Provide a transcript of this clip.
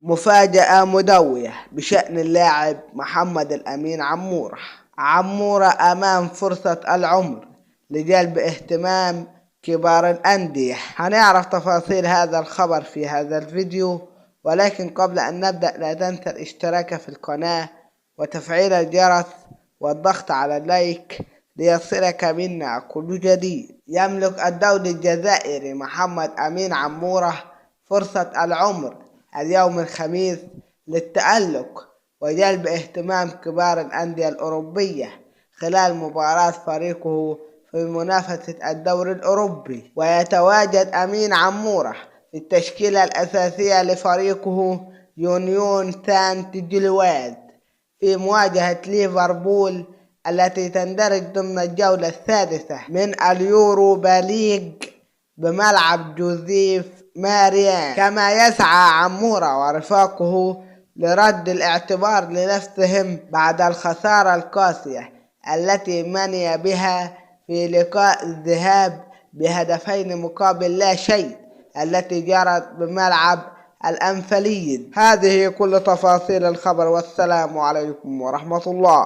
مفاجأة مدوية بشأن اللاعب محمد الأمين عمورة. عمورة أمام فرصة العمر لجلب اهتمام كبار الأندية. هنعرف تفاصيل هذا الخبر في هذا الفيديو، ولكن قبل أن نبدأ لا تنسى الاشتراك في القناة وتفعيل الجرس والضغط على اللايك ليصلك منا كل جديد. يملك الدولي الجزائري محمد أمين عمورة فرصة العمر اليوم الخميس للتألق وجلب اهتمام كبار الأندية الأوروبية خلال مباراة فريقه في منافسة الدوري الأوروبي. ويتواجد أمين عمورة في التشكيلة الأساسية لفريقه يونيون سانت جيلواد في مواجهة ليفربول التي تندرج ضمن الجولة السادسة من اليوروبا ليج بملعب جوزيف ماريان. كما يسعى عمورة ورفاقه لرد الاعتبار لنفسهم بعد الخسارة القاسية التي مني بها في لقاء الذهاب بهدفين مقابل لا شيء التي جرت بملعب الأنفيلد. هذه كل تفاصيل الخبر، والسلام عليكم ورحمة الله.